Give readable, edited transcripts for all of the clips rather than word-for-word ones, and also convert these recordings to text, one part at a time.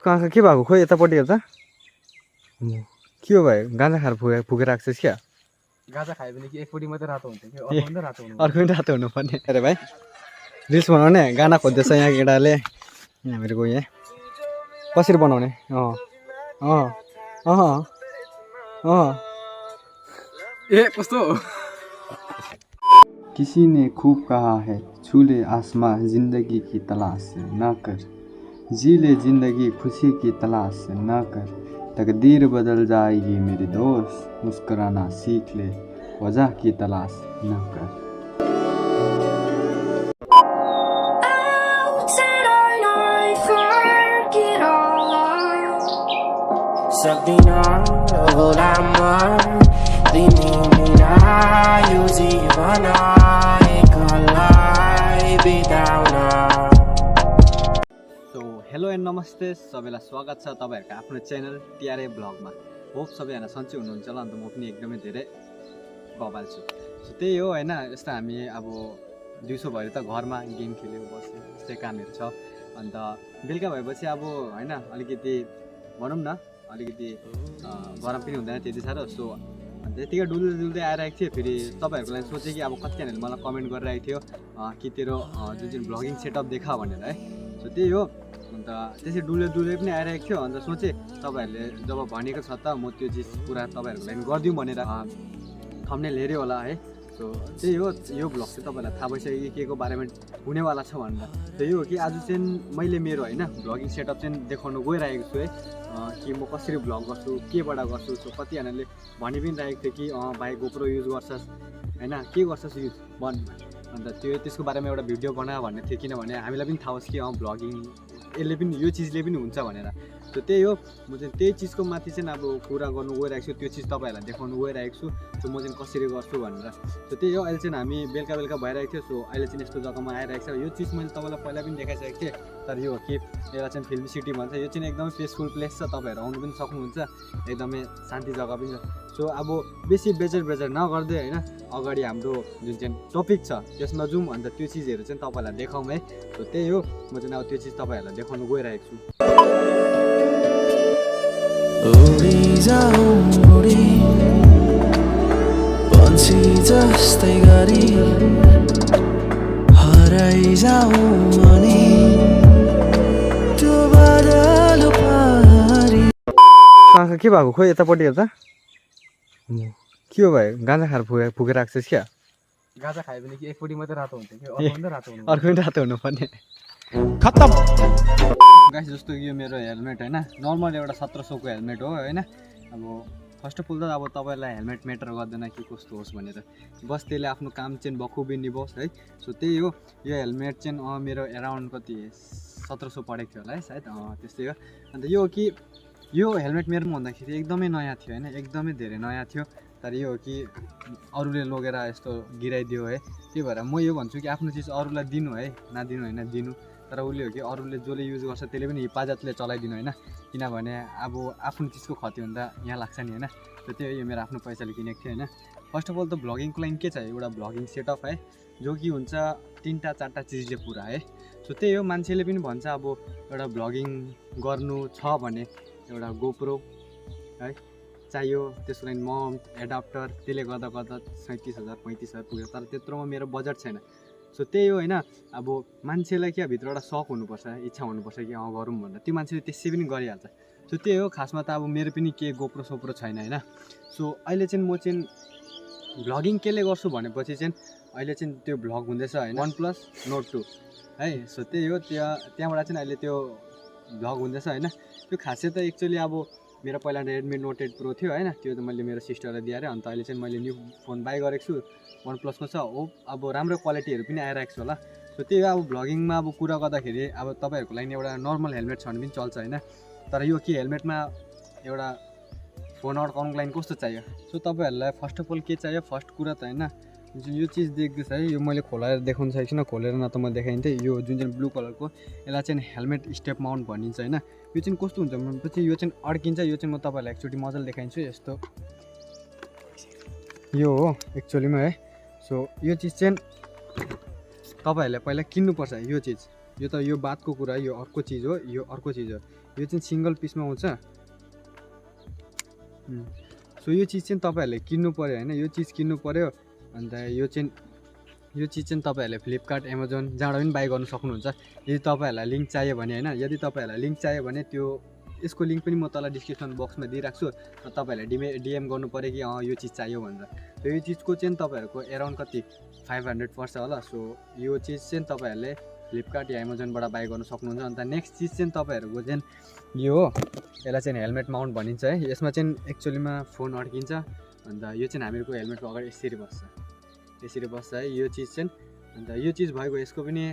कहाँ के भएको खोइ यतापट्टि हेर्दा के हो भाइ गाँजा खाएर फुकेर राख्छ क्या गाजा खायो भने कि एकपट्टि मात्रै रातो हुन्छ कि अर्को पनि रातो हुन्छ अर्को पनि रातो हुनुपर्ने अरे भाइ रिल्स बनाउने गाना खोज्दैछ यहाँ केटाले यहाँ हामीहरूको यहाँ कसरी बनाउने ए कस्तो किसी ने खूब कहा है छू ले आसमां जिंदगी की तलाश न कर जी ले जिंदगी खुशी की तलाश न कर तकदीर बदल जाएगी मेरे दोस्त मुस्कुराना सीख ले वजह की तलाश न कर हेलो एन्ड नमस्ते सबैलाई स्वागत छ तपाईहरुको आफ्नो च्यानल टिआरए ब्लगमा होप सबैजना सन्चै हुनुहुन्छ होला अन्त म पनि एकदमै धेरै बबाल छु सो त्यही हो हैन यस्तो हामी अब दिउँसोभरि त घरमा गेम खेल्यो बस्यो त्यस्तै कामहरु छ अन्त बेलुका भएपछि अब हैन अलिकति भनौं न अलिकति गरम पनि हुँदैन त्यति साह्रो सो त्यतिकै डुल्दै आइरहेको थियो फेरि तपाईहरुको लागि सोचे कि अब कतिजनाले मलाई कमेन्ट गरिरहेको थियो कि तेरो जुन ब्लगिङ सेटअप देखा भनेर है सो त्यही हो अन्त त्यसै डुल्दै पनि आइरहेको थियो अन्त सोचे तपाईहरुले जब भनेको छ त म त्यो चिज पुरा तपाईहरुको लागि गर्दिउँ भनेर थम्बनेल हेर्यो होला है सो त्यही हो यो ब्लग चाहिँ तपाईहरुलाई थाहा भइसक्यो कि केको बारेमा हुनेवाला छ भनेर त्यही हो कि आज चाहिँ मैले मेरो हैन ब्लगिङ सेटअप चाहिँ देखाउन गइरहेको छु है कि म कसरी ब्लग गर्छु केबाट गर्छु सो कतिजनाले भनि पनि रहेको थियो कि भाइ गोप्रो युज गर्छस् हैन के गर्छस् युज भन् अन्त त्यसको बारेमा एउटा भिडियो बना भन्ने थियो किनभने हामीलाई पनि थाहा होस् कि ब्लगिङ यसले पनि यो चिजले पनि हुन्छ भनेर सो त्यही हो म चाहिँ त्यही चिजको माथि चाहिँ अब कुरा गर्नु गइरहेको छु त्यो चिज तपाईहरुलाई देखाउनु गइरहेको छु सो म चाहिँ कसरी गर्छु भनेर सो त्यही हो अहिले चाहिँ हामी बेलुका भइरहेको थियो सो अहिले चाहिँ यस्तो जग्गामा आइरहेको छ यो चिज मैले तपाईलाई पहिला पनि देखाइसकेको थिएँ तर यो के यसलाई चाहिँ फिल्म सिटी भन्छ यो चाहिँ एकदमै पिसफुल प्लेस छ तपाईहरु आउनु पनि सक्नुहुन्छ एकदमै शान्ति जग्गा पनि छ सो अब बेसी बेजर नगर्दै हैन अगाडि हाम्रो जुन चाहिँ टपिक छ त्यसमा जाउँ अन्त त्यो चिजहरु चाहिँ तपाईहरुलाई देखाउँ है सो त्यही हो म चाहिँ अब त्यो चिज तपाईहरुलाई देखाउनु गइरहेको छु उडी जाऊ उडी पन्छी जस्तै गरी हराइ जाऊ अनि त्यो बादल पारी कहाँ के भएको खोइ यतापट्टि हेर्दा के हो भाइ गाँजा खाएर फुकेर राख्छस् क्या गाजा खायो भने कि एकपट्टि मात्रै रातो हुन्छ कि अर्को पनि रातो हुन्छ अर्को पनि रातो हुनुपर्ने खत्तम गाइस जस्तो यो मेरो हेलमेट हैन नर्मल एउटा 1700 को हेलमेट हो हैन अब फर्स्ट अफ अल त अब तपाईलाई हेलमेट म्याटर गर्दैन कि कस्तो होस् भनेर बस त्यसले आफ्नो काम चाहिँ बखुबी निभाओस् है सो त्यही हो यो हेलमेट चाहिँ मेरो अराउन्ड कति 1700 परेको थियो होला है सायद त्यस्तै हो अन्त यो कि यो हेलमेट मेरो भन्दाखेरि एकदमै नयाँ थियो हैन एकदमै धेरै नयाँ थियो तर यो हो कि अरूले लगेर यस्तो गिराइदियो है त्यही भएर म यो भन्छु कि आफ्नो चिज अरूलाई दिनु है नदिनु हैन दिनु तर उसले हो कि अरूले जसले युज गर्छ त्यसले पनि हिफाजतले चलाइदिनु हैन किनभने अब आफ्नो चिजको क्षति हुँदा यहाँ लाग्छ नि हैन त्यो यो मेरो आफ्नो पैसाले किनेको थियो हैन फर्स्ट अफ अल त ब्लगिङको लागि के छ एउटा ब्लगिङ सेटअप है जो कि हुन्छ 3टा 4टा चिजले पुरा है सो त्यही हो मान्छेले पनि भन्छ अब एउटा ब्लगिङ गर्नु छ भने एउटा गोप्रो है चाहियो त्यसको लागि माउन्ट एडाप्टर त्यसले गर्दा 37,000 35,000 पुग्यो तर त्यत्रोमा मेरो बजेट छैन सो त्यही हो हैन अब मान्छेलाई के भित्र एउटा शौक हुनुपर्छ इच्छा हुनुपर्छ कि गरौँ भनेर त्यो मान्छेले त्यसै पनि गरिहाल्छ सो त्यही हो खासमा त अब मेरो पनि के गोप्रो सोप्रो छैन हैन सो अहिले चाहिँ म चाहिँ भ्लगिङ केले गर्छु भनेपछि चाहिँ अहिले चाहिँ त्यो भ्लग हुँदैछ हैन OnePlus Note 2 है सो त्यही हो त्यहाँबाट चाहिँ अहिले त्यो भ्लग हुँदैछ हैन त्यो खासै त एक्चुअली अब मेरो पहिला Redmi Note 8 Pro थियो हैन त्यो त मैले मेरो सिस्टरलाई दिएर अन्त अहिले चाहिँ मैले न्यू फोन बाइ गरेको छु OnePlus को छ अब राम्रो क्वालिटीहरु पनि आइरहेको छ होला सो त्यही हो अब भ्लगिङमा अब कुरा गर्दाखेरि अब तपाईहरुको लागि एउटा नर्मल हेलमेट छ भने पनि चल्छ हैन तर यो के हेलमेटमा एउटा फोन अड्काउनको लागि कस्तो चाहियो सो तपाईहरुलाई फर्स्ट अफ अल के चाहियो फर्स्ट कुरा त हैन यो चिज देख्दैछ है यो मैले खोलाएर देखाउन सकेको छैन खोलेर न त म देखाइन्थे यो जुन चाहिँ ब्लू कलरको यसलाई चाहिँ हेलमेट स्टेप माउन्ट भनिन्छ हैन यो चाहिँ कस्तो हुन्छ भनेपछि यो चाहिँ अड्किन्छ यो चाहिँ म तपाईहरुलाई एकचोटी मजाले देखाइन्छु यस्तो यो हो एक्चुअलीमा है सो यो चिज चाहिँ तपाईहरुले पहिला किन्नुपर्छ यो चिज यो त यो बातको कुरा यो अर्को चिज हो यो अर्को चिज हो यो चाहिँ सिङ्गल पिसमा आउँछ। सो यो चिज चाहिँ तपाईँहरूले किन्नु पऱ्यो होइन, यो चिज किन्नु पऱ्यो। अन्त यो चिज चाहिँ तपाईँहरूले फ्लिपकार्ट एमाजोन जहाँबाट पनि बाई गर्नु सक्नुहुन्छ। यदि तपाईँहरूलाई लिङ्क चाहियो भने होइन, यदि तपाईँहरूलाई लिङ्क चाहियो भने त्यो यसको लिङ्क पनि म तल डिस्क्रिप्सन बक्समा दिइराख्छु। र तपाईँहरूले डिएम गर्नु पऱ्यो कि यो चिज चाहियो भनेर। र यो चिजको चाहिँ तपाईँहरूको एराउन्ड कति 500 पर्छ होला। सो यो चिज चाहिँ तपाईँहरूले फ्लिपकार्ट या एमाजोनबाट बाई गर्नु सक्नुहुन्छ। अन्त नेक्स्ट चिज चाहिँ तपाईँहरूको चाहिँ यो हो, यसलाई चाहिँ हेलमेट माउन्ट भनिन्छ है। यसमा चाहिँ एक्चुअलीमा फोन अड्किन्छ। अन्त यो चाहिँ हामीहरूको हेलमेटको अगाडि यसरी बस्छ है यो चिज चाहिँ। अन्त यो चिज भएको यसको पनि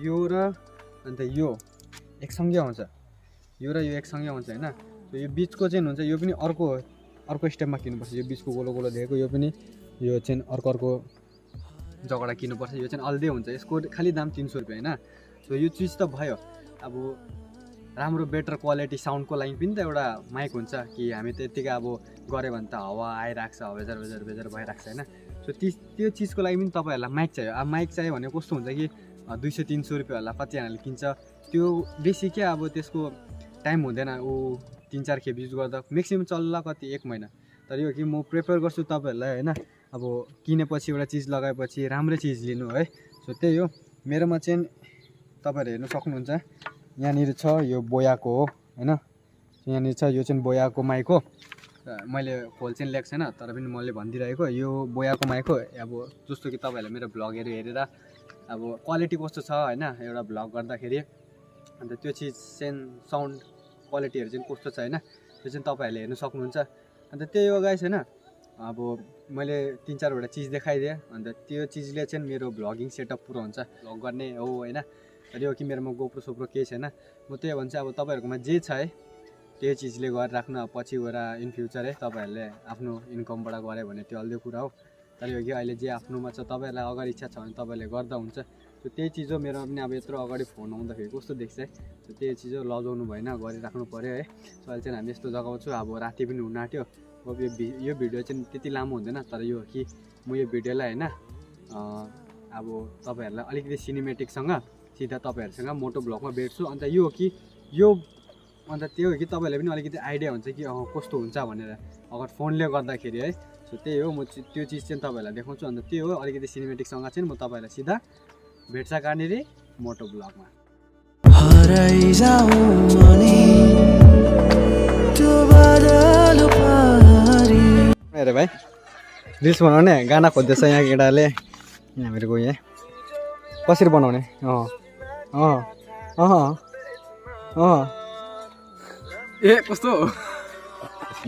यो र अन्त यो एकसँगै आउँछ, यो र यो एकसँगै आउँछ होइन। यो बिचको चाहिँ हुन्छ, यो पनि अर्को स्टेपमा किन्नुपर्छ। यो बिचको गोलो देखेको यो पनि यो चाहिँ अर्को जग्गाबाट किन्नुपर्छ। यो चाहिँ अलदै हुन्छ, यसको खालि दाम 300 रुपियाँ होइन। सो यो चिज त भयो। अब राम्रो बेटर क्वालिटी साउन्डको लागि पनि त एउटा माइक हुन्छ कि हामी त्यत्तिकै अब गऱ्यो भने त हावा आइरहेको छ, बेजार भइरहेको छ होइन। सो त्यो चिजको लागि पनि तपाईँहरूलाई माइक चाहियो। अब माइक चाहियो भने कस्तो हुन्छ कि 200-300 रुपियाँ होला कतिजनाले किन्छ। त्यो बेसी क्या अब त्यसको टाइम हुँदैन, 3-4 खेप युज गर्दा म्याक्सिमम् चल्ला कति 1 महिना। तर यो कि म प्रिफर गर्छु तपाईँहरूलाई होइन, अब किनेपछि एउटा चिज लगाएपछि राम्रै चिज लिनु है। सो त्यही हो, मेरोमा चाहिँ तपाईँहरू हेर्नु सक्नुहुन्छ। यहाँनिर छ यो बोयाको हो होइन, यहाँनिर छ यो चाहिँ बोयाको माइक हो। मैले खोल चाहिँ ल्याएको छैन तर पनि मैले भनिदिइरहेको यो बोयाको माइक हो। अब जस्तो कि तपाईँहरूले मेरो भ्लगहरू हेरेर अब क्वालिटी कस्तो छ होइन एउटा भ्लग गर्दाखेरि, अन्त त्यो चिज चाहिँ साउन्ड क्वालिटीहरू चाहिँ कस्तो छ होइन, त्यो चाहिँ तपाईँहरूले हेर्नु सक्नुहुन्छ। अन्त त्यही हो गाइस होइन। अब मैले 3-4वटा चिज देखाइदिएँ। अन्त त्यो चिजले चाहिँ मेरो भ्लगिङ सेटअप पुरो हुन्छ, भ्लग गर्ने हो होइन। तर यो कि मेरोमा गोप्रो सोप्रो केही छैन। म त्यही भन्छु अब तपाईँहरूकोमा जे छ है त्यही चिजले गरेर राख्नु। अब पछि गएर इन फ्युचर है तपाईँहरूले आफ्नो इन्कमबाट गऱ्यो भने त्यो अलदै कुरा हो। तर यो कि अहिले जे आफ्नोमा छ तपाईँहरूलाई अगाडि इच्छा छ भने तपाईँहरूले गर्दा हुन्छ। सो त्यही चिज हो। मेरोमा पनि अब यत्रो अगाडि फोन आउँदाखेरि कस्तो देख्छ है, सो त्यही चिज हो, लजाउनु भएन, गरिराख्नु पऱ्यो है। सो अहिले चाहिँ हामी यस्तो जग्गामा छु, अब राति पनि हुन आँट्यो। अब यो भिडियो चाहिँ त्यति लामो हुँदैन, तर यो कि म यो भिडियोलाई होइन अब तपाईँहरूलाई अलिकति सिनेमेटिकसँग सिधा तपाईँहरूसँग मोटो भ्लगमा भेट्छु। अन्त यो हो कि यो अन्त त्यो हो कि तपाईँहरूले पनि अलिकति आइडिया हुन्छ कि कस्तो हुन्छ भनेर अगर फोनले गर्दाखेरि है। सो त्यही हो, म त्यो चिज चाहिँ तपाईँहरूलाई देखाउँछु। अन्त त्यो हो अलिकति सिनेमेटिकसँग चाहिँ म तपाईँहरूलाई सिधा भेट्छ कहाँनिर मोटो भ्लगमा। अरे भाइ रिल्स बनाउने गाना खोज्दैछ यहाँ केटाले। हामीहरूको यहाँ कसरी बनाउने ए कस्तो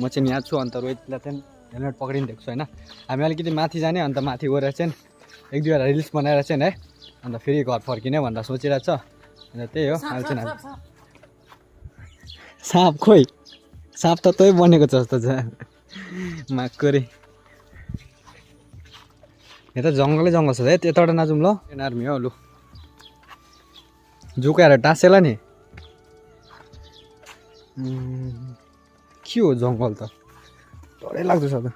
म चाहिँ यहाँ छु। अन्त रोहितलाई चाहिँ हेलमेट पक्रिदिएको छु होइन। हामी अलिकति माथि जाने, अन्त माथि गएर चाहिँ 1-2वटा रिल्स बनाएर चाहिँ है अन्त फेरि घर फर्किने भनेर सोचिरहेको छ। अन्त त्यही हो अहिले चाहिँ हामी साँप खोइ साँप त तै बनेको छ जस्तो छ माक्कोरी। यता जङ्गलै जङ्गल छ है, त्यताबाट नजाउँ ल। आर्मी हो लु झुकाएर टाँसेला नि के हो जङ्गल त डरै लाग्दैछ त।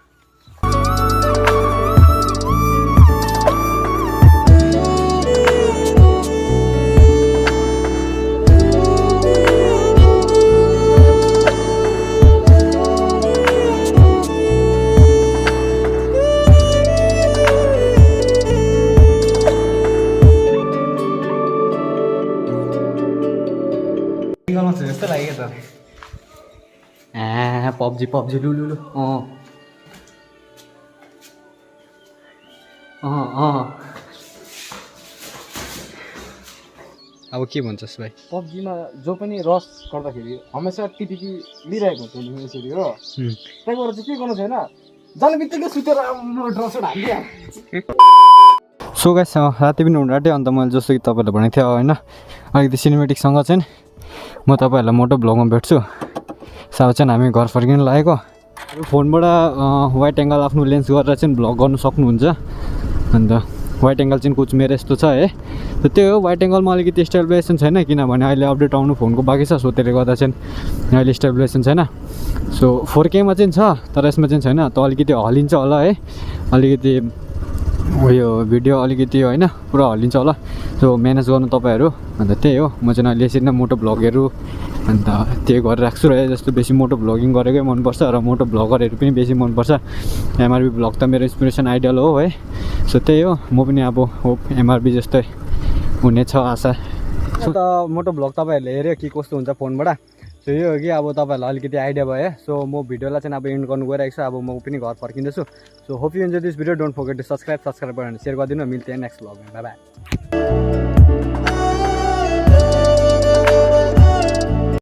जस्तो लाग्यो त पब्जी लु लु लु अब के भन्छस् भाइ? पब्जीमा जो पनि रस गर्दाखेरि हमेसा टिपिकी लिइरहेको हुन्छ नि यसरी हो। त्यही भएर चाहिँ के गर्नु छैन, जाने बित्तिकै सुतेर ड्रसबाट हालिदिए। सो गाइस राति पनि हुन आँट्यो। अन्त मैले जस्तो कि तपाईँहरूलाई भनेको थिएँ होइन अलिकति सिनेमेटिकसँग चाहिँ म तपाईँहरूलाई मोटो भ्लगमा भेट्छु। साब चाहिँ हामी घर फर्किन लागेको। फोनबाट वाइड एङ्गल आफ्नो लेन्स गरेर चाहिँ भ्लग गर्नु सक्नुहुन्छ। अन्त वाइड एङ्गल चाहिँ कुछ मेरो यस्तो छ है। त त्यही हो, वाइड एङ्गलमा अलिकति स्टेबलाइजेसन छैन किनभने अहिले अपडेट आउनु फोनको बाँकी छ। सो त्यसले गर्दा चाहिँ अहिले स्टेबलाइजेसन छैन। सो 4K मा चाहिँ छ तर यसमा चाहिँ छैन। त अलिकति हलिन्छ होला है, अलिकति यो भिडियो अलिकति होइन पुरा हल्लिन्छ होला सो म्यानेज गर्नु तपाईँहरू अन्त त्यही हो म चाहिँ अहिले यसरी नै मोटो भ्लगहरू अन्त त्यही गरेर राख्छु र जस्तो बेसी मोटो भ्लगिङ गरेकै मनपर्छ र मोटो भ्लगरहरू पनि बेसी मनपर्छ एमआरबी भ्लग त मेरो इन्सपिरेसन आइडल हो है सो त्यही हो म पनि अब होप एमआरबी जस्तै हुनेछ आशा सो त मोटो भ्लग तपाईँहरूले हेऱ्यो के कस्तो हुन्छ फोनबाट सो यो हो कि अब तपाईँहरूलाई अलिकति आइडिया भयो सो म भिडियोलाई चाहिँ अब एन्ड गर्नु गइरहेको छु अब म पनि घर फर्किँदैछु so hope you enjoy this video don't forget to subscribe button share गरिदिनु मिल्छ नेक्स्ट भ्लगमा बाइ बाइ